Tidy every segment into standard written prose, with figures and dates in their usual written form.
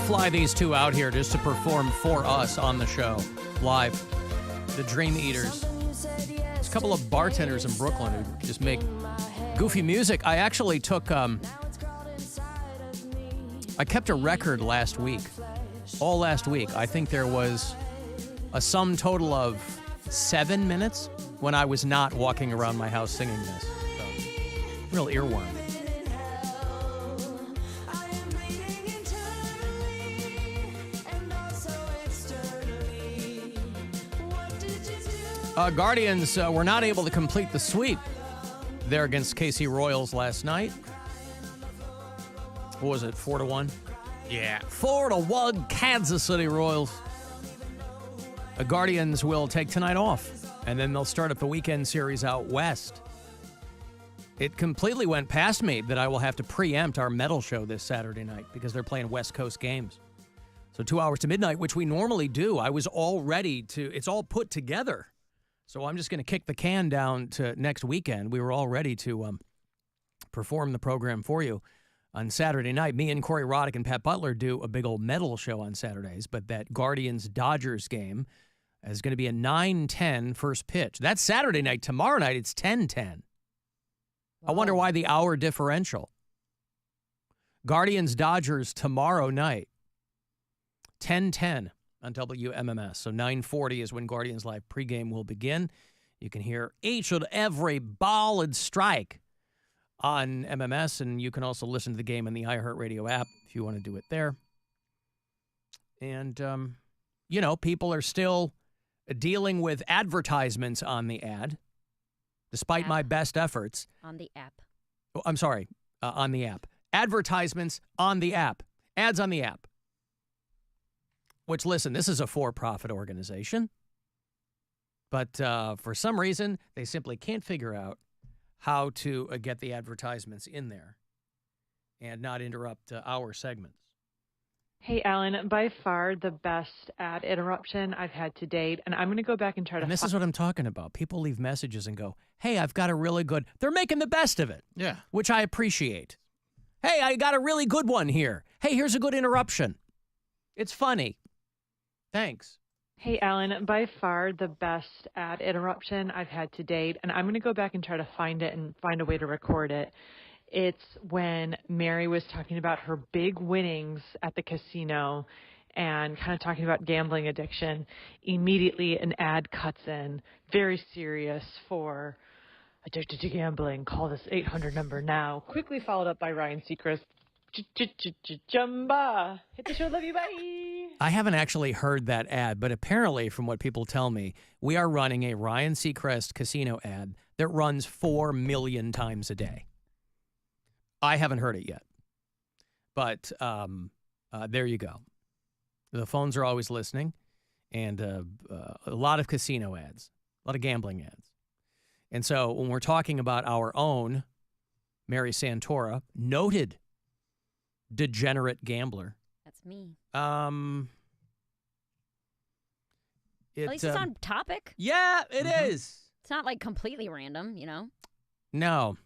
fly these two out here just to perform for us on the show, live. The Dream Eaters. There's a couple of bartenders in Brooklyn who just make goofy music. I actually took, I kept a record last week. All last week. I think there was a sum total of 7 minutes when I was not walking around my house singing this. So, real earworm. Guardians were not able to complete the sweep there against KC Royals last night. What was it, 4-1? Yeah. 4-1 Kansas City Royals. The Guardians will take tonight off, and then they'll start up the weekend series out west. It completely went past me that I will have to preempt our metal show this Saturday night because they're playing West Coast games. So 2 hours to midnight, which we normally do. I was all ready to, it's all put together. So I'm just going to kick the can down to next weekend. We were all ready to perform the program for you on Saturday night. Me and Corey Roddick and Pat Butler do a big old metal show on Saturdays, but that Guardians-Dodgers game is going to be a 9:10 first pitch. That's Saturday night. Tomorrow night, it's 10:10. Wow. I wonder why the hour differential. Guardians-Dodgers tomorrow night, 10:10. On WMMS. So 9:40 is when Guardians Live pregame will begin. You can hear each and every ball and strike on MMS, and you can also listen to the game in the iHeartRadio app if you want to do it there. And, people are still dealing with advertisements on the ad, despite my best efforts. On the app. Oh, I'm sorry, on the app. Advertisements on the app. Ads on the app. Which, listen, this is a for-profit organization. But for some reason, they simply can't figure out how to get the advertisements in there and not interrupt our segments. Hey, Alan, by far the best ad interruption I've had to date. And I'm going to go back and try to... And this is what I'm talking about. People leave messages and go, hey, I've got a really good... They're making the best of it. Yeah. Which I appreciate. Hey, I got a really good one here. Hey, here's a good interruption. It's funny. Thanks. Hey, Alan, by far the best ad interruption I've had to date, and I'm going to go back and try to find it and find a way to record it. It's when Mary was talking about her big winnings at the casino and kind of talking about gambling addiction. Immediately an ad cuts in, very serious for addicted to gambling. Call this 800 number now. Quickly followed up by Ryan Seacrest. Jumba. Hit the show. Love you. Bye. I haven't actually heard that ad, but apparently, from what people tell me, we are running a Ryan Seacrest casino ad that runs 4 million times a day. I haven't heard it yet, but there you go. The phones are always listening, and a lot of casino ads, a lot of gambling ads. And so when we're talking about our own Mary Santora, noted degenerate gambler. That's me. At least it's on topic. Yeah, it is. It's not like completely random, No.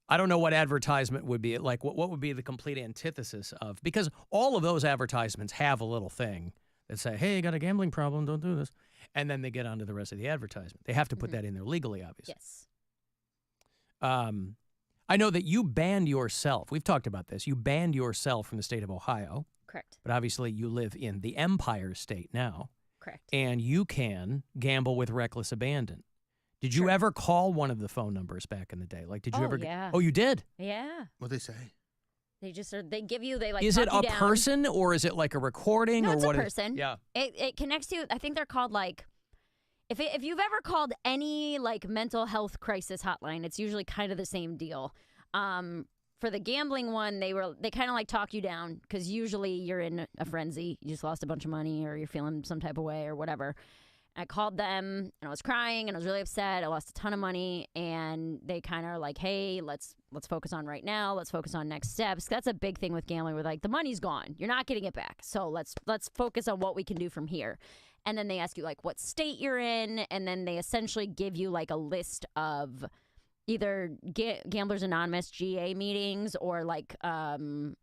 I don't know what advertisement would be. Like, what would be the complete antithesis of? Because all of those advertisements have a little thing that say, hey, you got a gambling problem, don't do this. And then they get on to the rest of the advertisement. They have to put that in there legally, obviously. Yes. I know that you banned yourself. We've talked about this. You banned yourself from the state of Ohio. Correct. But obviously you live in the Empire State now. Correct. And you can gamble with reckless abandon. Did you ever call one of the phone numbers back in the day? Like, did you ever? Yeah. Oh, you did? Yeah. What'd they say? They just they give you Is it a down. person or is it like a recording No, or it's what? a person. Yeah. It connects you. I think they're called if you've ever called any mental health crisis hotline, it's usually kind of the same deal. For the gambling one, they kind of talk you down because usually you're in a frenzy. You just lost a bunch of money or you're feeling some type of way or whatever. I called them and I was crying and I was really upset. I lost a ton of money and they kind of are like, hey, let's focus on right now. Let's focus on next steps. That's a big thing with gambling where the money's gone. You're not getting it back. So let's focus on what we can do from here. And then they ask you what state you're in. And then they essentially give you a list of either Gamblers Anonymous GA meetings or like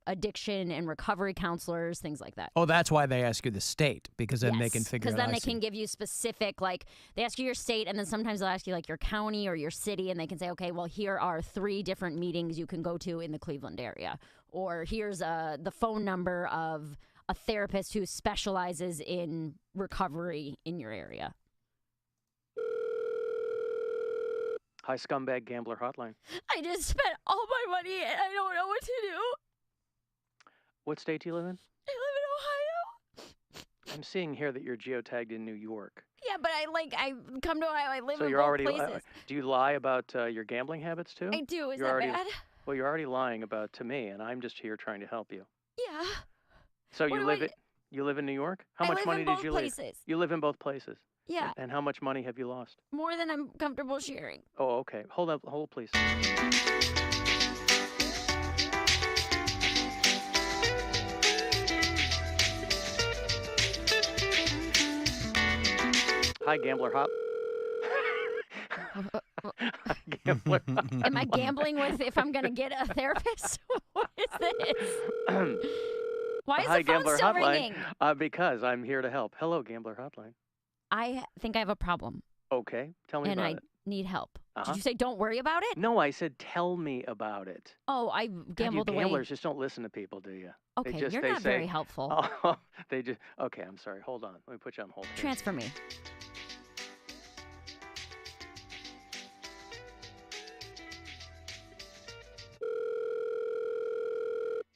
addiction and recovery counselors, things like that. Oh, that's why they ask you the state, because then they can figure out. Because then they can give you specific, like they ask you your state, and then sometimes they'll ask you like your county or your city, and they can say, okay, well, here are 3 different meetings you can go to in the Cleveland area, or here's the phone number of a therapist who specializes in recovery in your area. Hi, Scumbag Gambler Hotline. I just spent all my money and I don't know what to do. What state do you live in? I live in Ohio. I'm seeing here that you're geotagged in New York. Yeah, but I come to Ohio. I live So in you're both already. places. Do you lie about your gambling habits too? I do. Is You're that already, bad? Well, you're already lying about to me, and I'm just here trying to help you. Yeah. So you live in New York? How much money did you leave? You live in both places. Yeah. And how much money have you lost? More than I'm comfortable sharing. Oh, okay. Hold please. Hi, Gambler Hop. Gambler. Am I gambling with if I'm going to get a therapist? What is this? Why is Hi, the phone Gambler still Hotline. ringing? Because I'm here to help. Hello, Gambler Hotline. I think I have a problem. Okay, tell me and about I it. need help. Uh-huh. Did you say don't worry about it? No, I said tell me about it. Oh, I God, gambled you away. gamblers just don't listen to people, do you? Okay, you're they not say, very helpful. Oh, they just. Okay, I'm sorry. Hold on. Let me put you on hold. Here. Transfer me.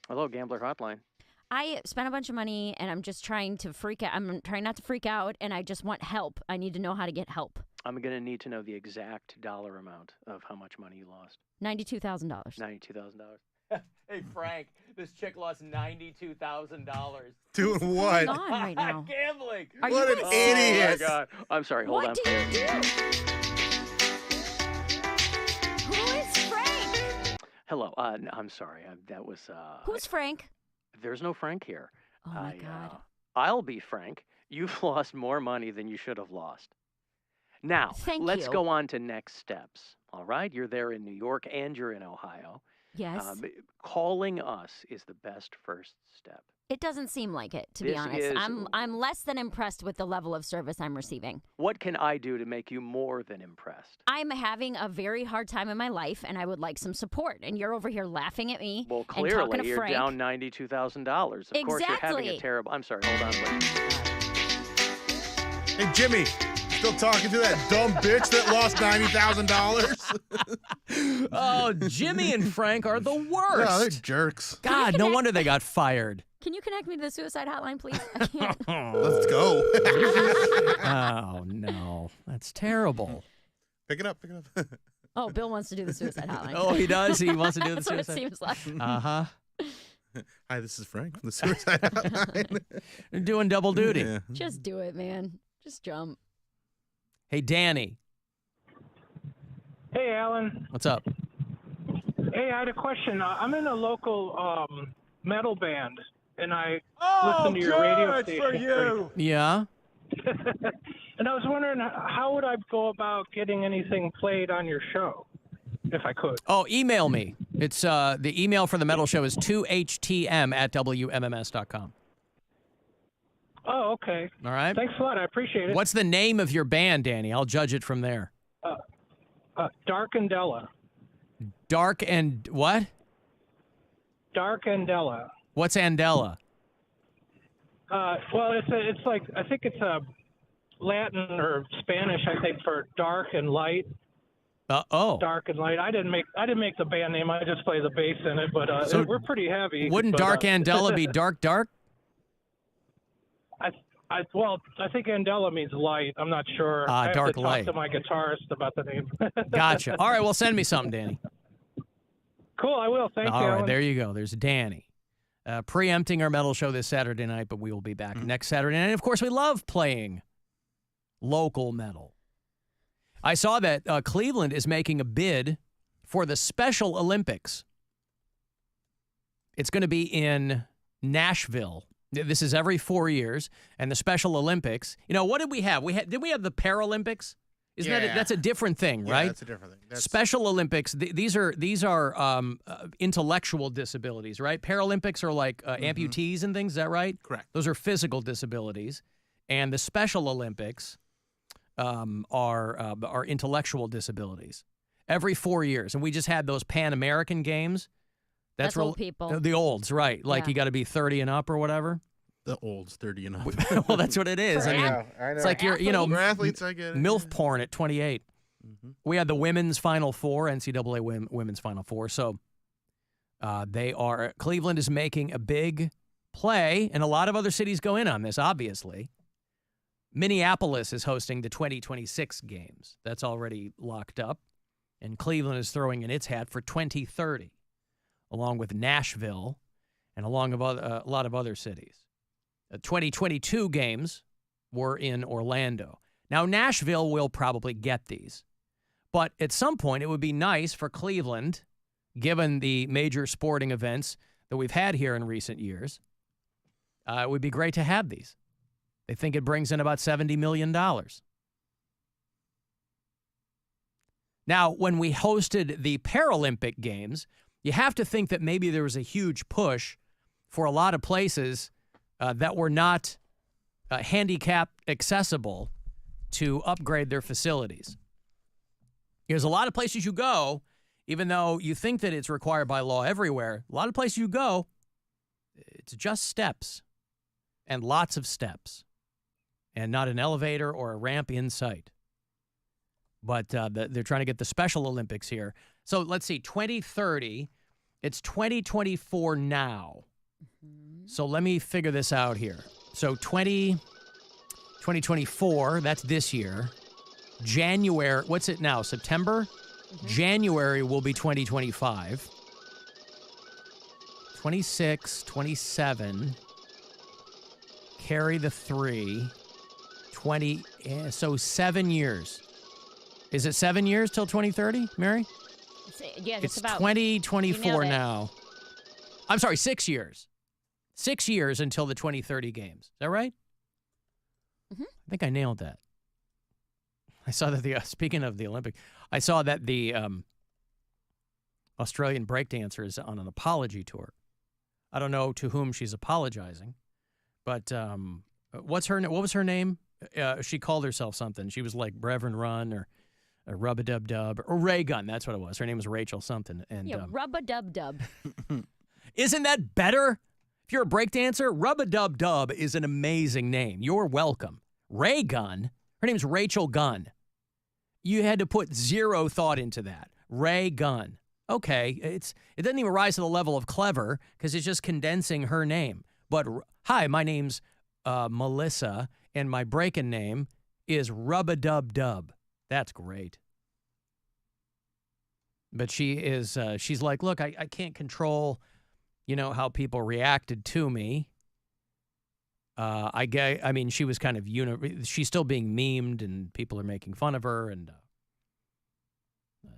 Hello, Gambler Hotline. I spent a bunch of money and I'm just trying to freak out. I'm trying not to freak out and I just want help. I need to know how to get help. I'm going to need to know the exact dollar amount of how much money you lost. $92,000. $92,000. Hey, Frank, this chick lost $92,000. Doing what? What's going on right now? Gambling. Are What you an guys idiot. Oh, my God. I'm sorry. Hold on. What do you do? Who is Frank? Hello. I'm sorry. That was... Who's Frank? There's no Frank here. Oh, my God. I'll be frank. You've lost more money than you should have lost. Now, let's go on to next steps. All right? You're there in New York and you're in Ohio. Yes. Calling us is the best first step. It doesn't seem like it, to be This honest. is- I'm less than impressed with the level of service I'm receiving. What can I do to make you more than impressed? I'm having a very hard time in my life, and I would like some support. And you're over here laughing at me Well, and talking clearly to you're Frank. down $92,000. Of course, you're having a Exactly. terrible... I'm sorry. Hold on, please. Hey, Jimmy, still talking to that dumb bitch that lost $90,000? Oh, Jimmy and Frank are the worst. No, they're jerks. God, no wonder they got fired. Can you connect me to the suicide hotline, please? I can't. Let's go. Oh, no. That's terrible. Pick it up. Oh, Bill wants to do the suicide hotline. Oh, he does? He wants to do the That's what it suicide? seems like. Uh-huh. Hi, this is Frank from the Suicide Hotline. They're doing double duty. Yeah. Just do it, man. Just jump. Hey, Danny. Hey, Alan. What's up? Hey, I had a question. I'm in a local metal band, and I listen to your radio station. for you. Yeah? And I was wondering, how would I go about getting anything played on your show, if I could? Oh, email me. It's the email for the metal show is 2htm@wmms.com. Oh, okay. All right? Thanks a lot. I appreciate it. What's the name of your band, Danny? I'll judge it from there. Dark Andella. Dark and what? Dark Andella. What's Andella? Well, it's like, I think it's a Latin or Spanish, I think, for dark and light. Oh. Dark and light. I didn't make the band name. I just play the bass in it, but So we're pretty heavy. Wouldn't but, Dark Andella be dark? I think Andella means light. I'm not sure. I have dark to light. talk to my guitarist about the name. Gotcha. All right, well, send me something, Danny. Cool, I will. Thank you. All right, Alan. there you go. There's Danny. Preempting our metal show this Saturday night, but we will be back next Saturday night. And, of course, we love playing local metal. I saw that Cleveland is making a bid for the Special Olympics. It's going to be in Nashville. This is every 4 years, and the Special Olympics. You know, what did we have? Did we have the Paralympics Isn't that's a different thing, right? That's a different thing. Special Olympics, these are intellectual disabilities, right? Paralympics are like amputees and things, is that right? Correct. Those are physical disabilities. And the Special Olympics are intellectual disabilities. Every 4 years. And we just had those Pan American Games. That's old people. The olds, right. Like Yeah. you got to be 30 and up or whatever. The old's 30 and up. Well, that's what it is. I mean, I know. it's like you're, We're athletes, I get it. MILF porn at 28. We had the women's Final Four, NCAA women's Final Four. So Cleveland is making a big play, and a lot of other cities go in on this, obviously. Minneapolis is hosting the 2026 games. That's already locked up. And Cleveland is throwing in its hat for 2030, along with Nashville and along with a lot of other cities. The 2022 games were in Orlando. Now, Nashville will probably get these. But at some point, it would be nice for Cleveland, given the major sporting events that we've had here in recent years, it would be great to have these. They think it brings in about $70 million. Now, when we hosted the Paralympic Games, you have to think that maybe there was a huge push for a lot of places that were not handicap accessible to upgrade their facilities. There's a lot of places you go, even though you think that it's required by law everywhere, a lot of places you go, it's just steps and lots of steps and not an elevator or a ramp in sight. But they're trying to get the Special Olympics here. So let's see, 2030, it's 2024 now. So let me figure this out here. So 2024, that's this year. January, what's it now, September? January will be 2025. 26, 27, carry the 3, 20, so 7 years. Is it 7 years till 2030, Mary? Yeah, it's about 2024 now. I'm sorry, 6 years. 6 years until the 2030 games. Is that right? I think I nailed that. I saw that speaking of the Olympic, I saw that the Australian breakdancer is on an apology tour. I don't know to whom she's apologizing, but what was her name? She called herself something. She was like Reverend Run or Rub-a-Dub-Dub or Ray Gun. That's what it was. Her name was Rachel something. And Rub-a-Dub-Dub. Isn't that better? If you're a breakdancer, Rub-a-Dub-Dub is an amazing name. You're welcome. Ray Gun, her name's Rachel Gunn. You had to put zero thought into that. Ray Gunn. Okay, it doesn't even rise to the level of clever because it's just condensing her name. But hi, my name's Melissa, and my breaking name is Rub-a-Dub-Dub. That's great. But she's like, look, I can't control, how people reacted to me. I mean, she was kind of, she's still being memed and people are making fun of her. And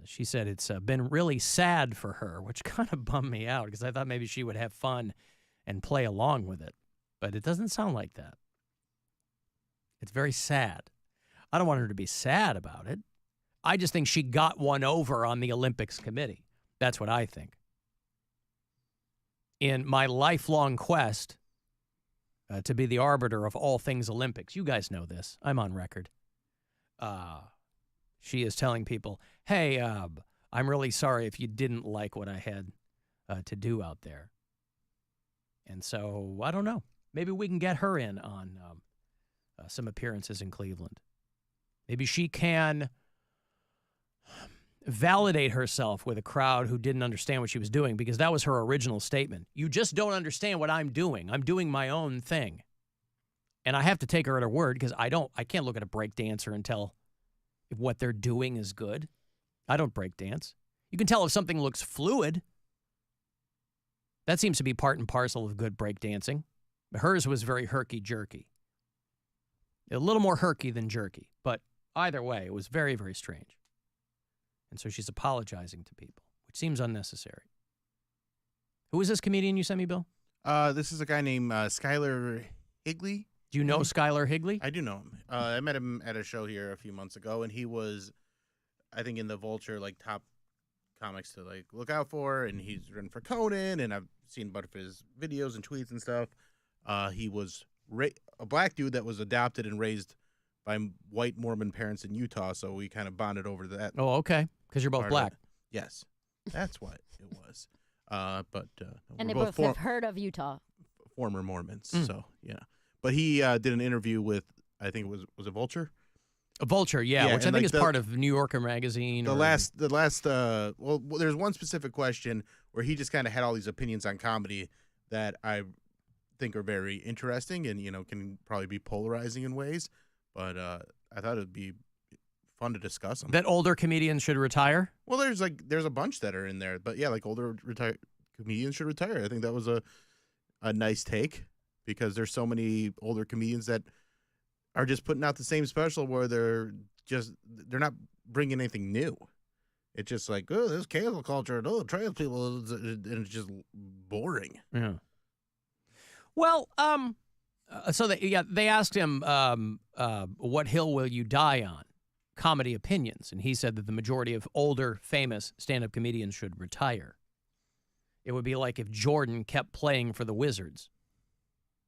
she said it's been really sad for her, which kind of bummed me out because I thought maybe she would have fun and play along with it. But it doesn't sound like that. It's very sad. I don't want her to be sad about it. I just think she got one over on the Olympics committee. That's what I think. In my lifelong quest to be the arbiter of all things Olympics, you guys know this. I'm on record. She is telling people, hey, I'm really sorry if you didn't like what I had to do out there. And so, I don't know. Maybe we can get her in on some appearances in Cleveland. Maybe she can validate herself with a crowd who didn't understand what she was doing, because that was her original statement. You just don't understand what I'm doing. I'm doing my own thing. And I have to take her at her word because I can't look at a break dancer and tell if what they're doing is good. I don't break dance. You can tell if something looks fluid. That seems to be part and parcel of good break dancing. Hers was very herky-jerky. A little more herky than jerky, but either way, it was very, very strange. And so she's apologizing to people, which seems unnecessary. Who is this comedian you sent me, Bill? This is a guy named Skyler Higley. Do you know Skyler Higley? I do know him. I met him at a show here a few months ago, and he was, I think, in the Vulture like top comics to like look out for, and he's written for Conan, and I've seen a bunch of his videos and tweets and stuff. He was a black dude that was adopted and raised by white Mormon parents in Utah, so we kind of bonded over that. Oh, okay. Because you're both black. Yes, that's what it was. And they both have heard of Utah. Former Mormons, so yeah. But he did an interview with, I think it was it Vulture? A Vulture, yeah, which I think is part of New Yorker magazine. The last, well, there's one specific question where he just kind of had all these opinions on comedy that I think are very interesting and, can probably be polarizing in ways. But I thought it'd be fun to discuss them. That older comedians should retire? Well, there's a bunch that are in there. But yeah, like older comedians should retire. I think that was a nice take because there's so many older comedians that are just putting out the same special where they're not bringing anything new. It's just like, oh, there's cancel culture and trans people, and it's just boring. Yeah. Well, so they asked him, what hill will you die on? Comedy opinions. And he said that the majority of older, famous stand-up comedians should retire. It would be like if Jordan kept playing for the Wizards,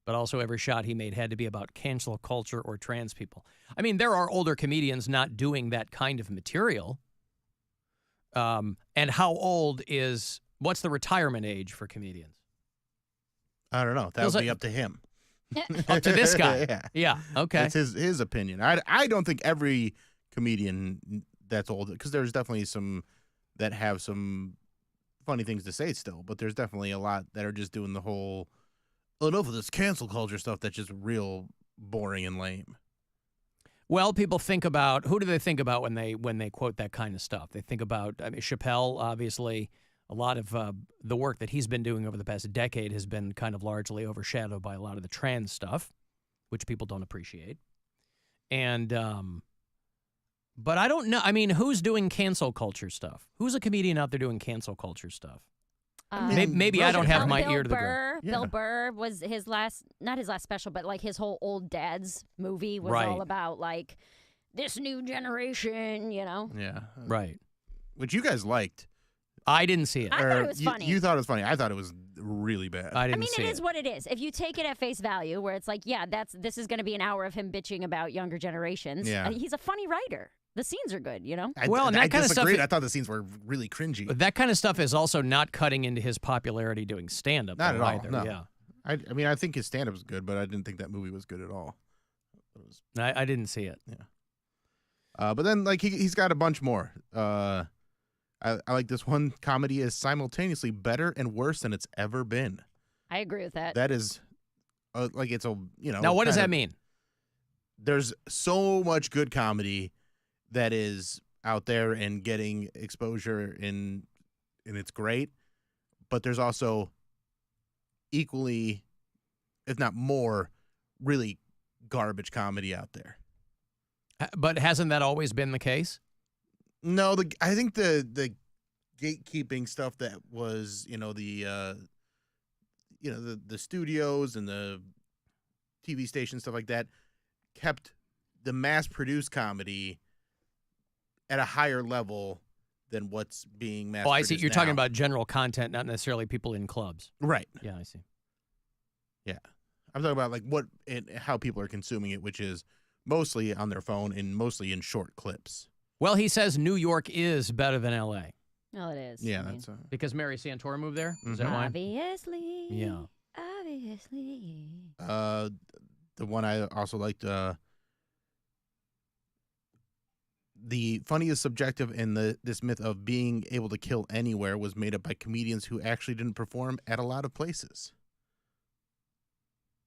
but also every shot he made had to be about cancel culture or trans people. I mean, there are older comedians not doing that kind of material. And what's the retirement age for comedians? I don't know. That would be up to him. Up to this guy. Yeah. Okay. It's his opinion. I don't think every comedian that's old, because there's definitely some that have some funny things to say still, but there's definitely a lot that are just doing the whole enough of this cancel culture stuff that's just real boring and lame. Well, people think about, who do they think about when they quote that kind of stuff? They think about, Chappelle, obviously. A lot of the work that he's been doing over the past decade has been kind of largely overshadowed by a lot of the trans stuff, which people don't appreciate. And, but I don't know. I mean, who's doing cancel culture stuff? Who's a comedian out there doing cancel culture stuff? Maybe I don't have my ear to the ground. Bill Burr was not his last special, but like his whole Old Dads movie was all about like this new generation, Yeah. Right. Which you guys liked. I didn't see it. I thought it was funny. You thought it was funny. I thought it was really bad. I mean, it is what it is. If you take it at face value, where it's like, yeah, this is going to be an hour of him bitching about younger generations. Yeah. He's a funny writer. The scenes are good, and that I kind of stuff. I thought the scenes were really cringy. That kind of stuff is also not cutting into his popularity doing stand-up. Not at all. Either. No. Yeah. I think his stand-up was good, but I didn't think that movie was good at all. I didn't see it. Yeah. But then, like, he's got a bunch more. I like this one. Comedy is simultaneously better and worse than it's ever been. I agree with that. That is, it's a, Now, what does that mean? There's so much good comedy that is out there and getting exposure and it's great. But there's also equally, if not more, really garbage comedy out there. But hasn't that always been the case? No, I think the gatekeeping stuff that was, the studios and the TV station stuff like that kept the mass-produced comedy at a higher level than what's being mass-produced. Oh, I see. You're now. talking about general content, not necessarily people in clubs. Right. Yeah, I see. Yeah. I'm talking about like how people are consuming it, which is mostly on their phone and mostly in short clips. Well, he says New York is better than L.A. Well, it is. Yeah, because Mary Santora moved there? Is that why? Obviously. Yeah. Obviously. The one I also liked, the funniest subjective in this myth of being able to kill anywhere was made up by comedians who actually didn't perform at a lot of places.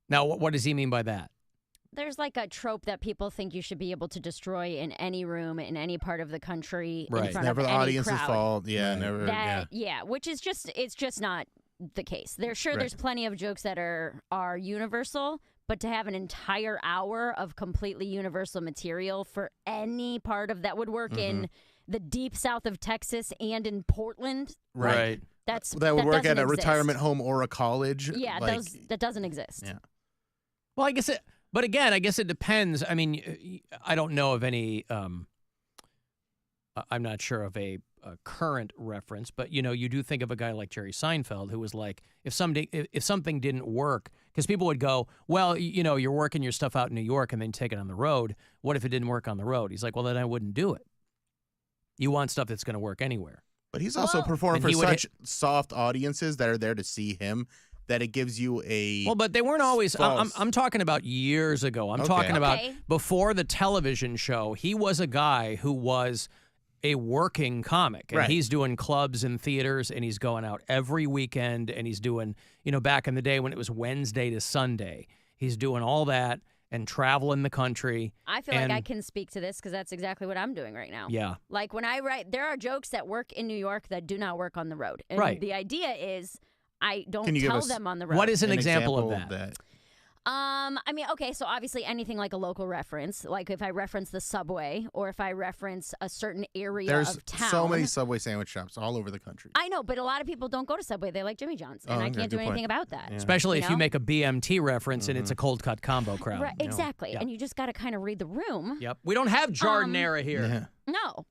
Now, what does he mean by that? There's like a trope that people think you should be able to destroy in any room in any part of the country in front never of the any audience's crowd. fault. Yeah, never. Which is it's just not the case. There's plenty of jokes that are universal, but to have an entire hour of completely universal material for any part of that would work in the deep south of Texas and in Portland. Right. That would work at a exist. retirement home or a college. Yeah, that doesn't exist. Yeah. Well, I guess But again, I guess it depends. I mean, I don't know of any. I'm not sure of a current reference, but you do think of a guy like Jerry Seinfeld, who was like, if something didn't work, because people would go, well, you're working your stuff out in New York and then take it on the road. What if it didn't work on the road? He's like, well, then I wouldn't do it. You want stuff that's going to work anywhere. But he's also performing for such soft audiences that are there to see him that it gives you a. Well, but they weren't always. I'm talking about years ago. I'm talking about before the television show. He was a guy who was a working comic, and he's doing clubs and theaters, and he's going out every weekend, and he's doing, back in the day when it was Wednesday to Sunday, he's doing all that and traveling the country. I feel like I can speak to this because that's exactly what I'm doing right now. Yeah. Like when I write, there are jokes that work in New York that do not work on the road. And the idea is I don't tell them on the road. What is an example of that? I mean, okay, so obviously anything like a local reference, like if I reference the subway or if I reference a certain area of town. There's so many Subway sandwich shops all over the country. I know, but a lot of people don't go to Subway. They like Jimmy John's, and I can't do anything about that. Yeah. Especially if you make a BMT reference and it's a cold cut combo crowd. Right, exactly, and you just got to kind of read the room. Yep, we don't have Jardinera here. Yeah. No,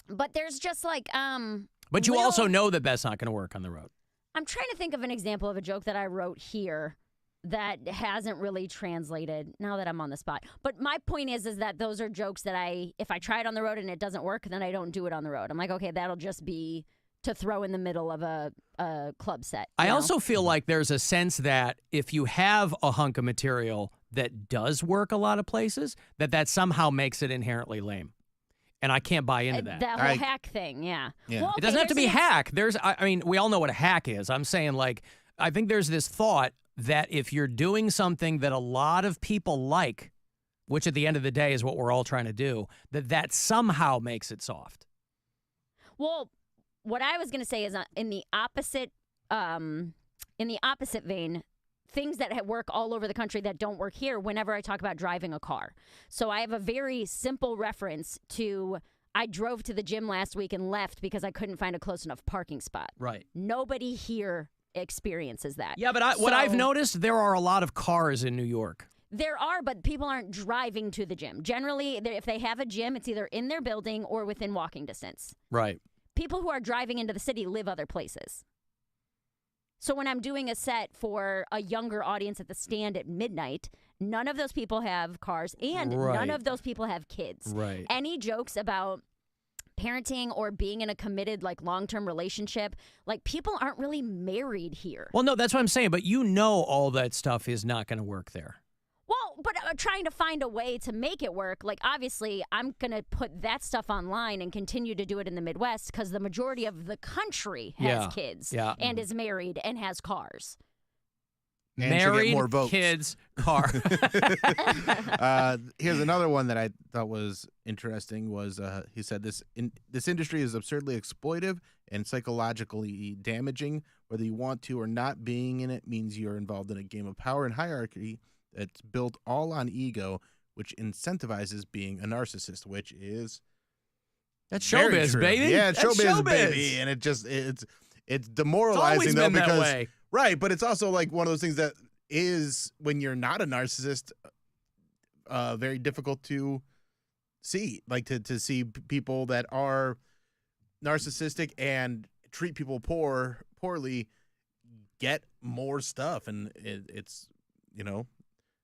but there's just like But you also know that that's not going to work on the road. I'm trying to think of an example of a joke that I wrote here that hasn't really translated now that I'm on the spot. But my point is that those are jokes that if I try it on the road and it doesn't work, then I don't do it on the road. I'm like, okay, that'll just be to throw in the middle of a club set. I also feel like there's a sense that if you have a hunk of material that does work a lot of places, that somehow makes it inherently lame. And I can't buy into that. That whole hack thing, yeah. Yeah. Well, okay, it doesn't have to be hack. I mean, we all know what a hack is. I'm saying, like, I think there's this thought that if you're doing something that a lot of people like, which at the end of the day is what we're all trying to do, that somehow makes it soft. Well, what I was going to say is in the opposite vein, things that work all over the country that don't work here whenever I talk about driving a car. So I have a very simple reference to I drove to the gym last week and left because I couldn't find a close enough parking spot. Right. Nobody here experiences that. Yeah, but what I've noticed, there are a lot of cars in New York. There are, but people aren't driving to the gym. Generally, if they have a gym, it's either in their building or within walking distance. Right. People who are driving into the city live other places. So when I'm doing a set for a younger audience at the stand at midnight, none of those people have cars and none of those people have kids. Right. Any jokes about parenting or being in a committed, like, long-term relationship, like, people aren't really married here. Well, no, that's what I'm saying. But all that stuff is not going to work there. Well, but trying to find a way to make it work, like, obviously, I'm going to put that stuff online and continue to do it in the Midwest because the majority of the country has kids and is married and has cars. And married, more votes. kids, car. Here's another one that I thought was interesting was he said this industry is absurdly exploitive and psychologically damaging. Whether you want to or not, being in it means you're involved in a game of power and hierarchy that's built all on ego, which incentivizes being a narcissist, which is that's showbiz, baby. Yeah, it's showbiz, baby, and it's demoralizing though because that way. Right, but it's also like one of those things that is when you're not a narcissist, very difficult to see, like to see people that are narcissistic and treat people poorly get more stuff, and it's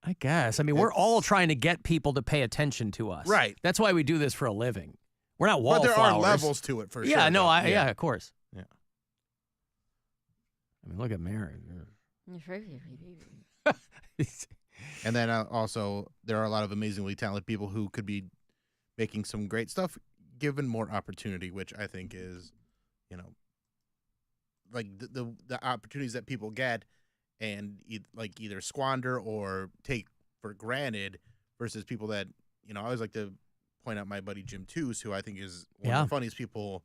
I guess. I mean, we're all trying to get people to pay attention to us. Right. That's why we do this for a living. We're not wallflowers. But there are levels to it, for sure. Yeah, no, yeah, of course. Yeah. I mean, look at Mary. And then also, there are a lot of amazingly talented people who could be making some great stuff given more opportunity, which I think is, like the opportunities that people get and either squander or take for granted versus people that, I always like to point out my buddy Jim Toos, who I think is one of the funniest people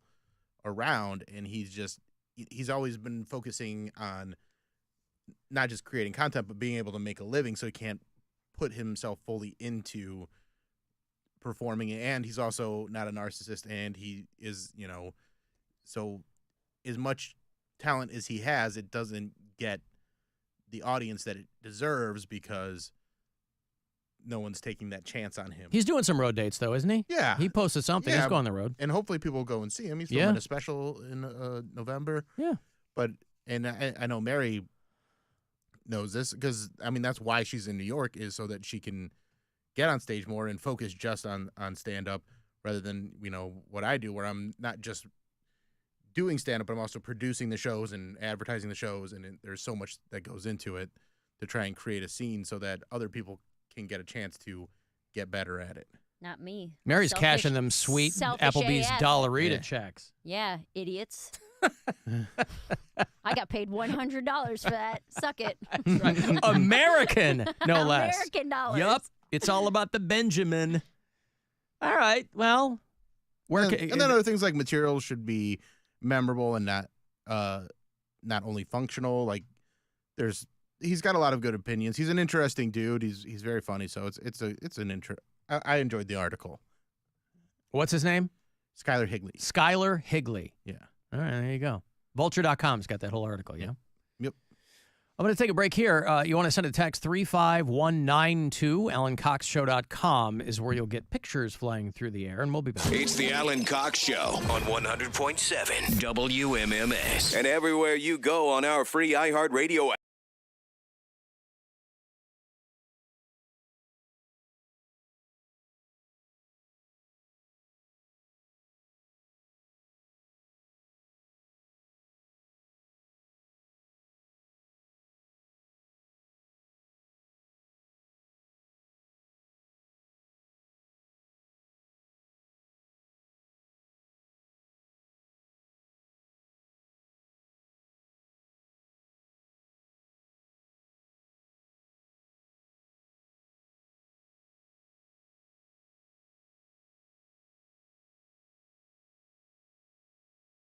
around, and he's always been focusing on not just creating content, but being able to make a living so he can't put himself fully into performing. And he's also not a narcissist, and he is, so as much talent as he has, it doesn't get the audience that it deserves because no one's taking that chance on him. He's doing some road dates, though, isn't he? Yeah. He posted something. Yeah. He's going on the road. And hopefully people go and see him. He's filming a special in November. Yeah. But, and I know Mary knows this because, I mean, that's why she's in New York, is so that she can get on stage more and focus just on stand-up rather than, you know, what I do, where I'm not just doing stand-up, but I'm also producing the shows and advertising the shows, and there's so much that goes into it to try and create a scene so that other people can get a chance to get better at it. Not me. Mary's Selfish- cashing them sweet selfish Applebee's AF. Dollarita checks. Yeah, idiots. I got paid $100 for that. Suck it. American, no less. American dollars. Yup. It's all about the Benjamin. All right. Well, And then other things like materials should be memorable and not only functional. Like he's got a lot of good opinions. He's an interesting dude. He's very funny. So it's an intro. I enjoyed the article. What's his name? Skyler Higley. Skyler Higley. Yeah. All right, there you go. Vulture.com's got that whole article, yeah? Yep. I'm going to take a break here. You want to send a text 35192. AlanCoxShow.com is where you'll get pictures flying through the air, and we'll be back. It's the Alan Cox Show on 100.7 WMMS. And everywhere you go on our free iHeartRadio app.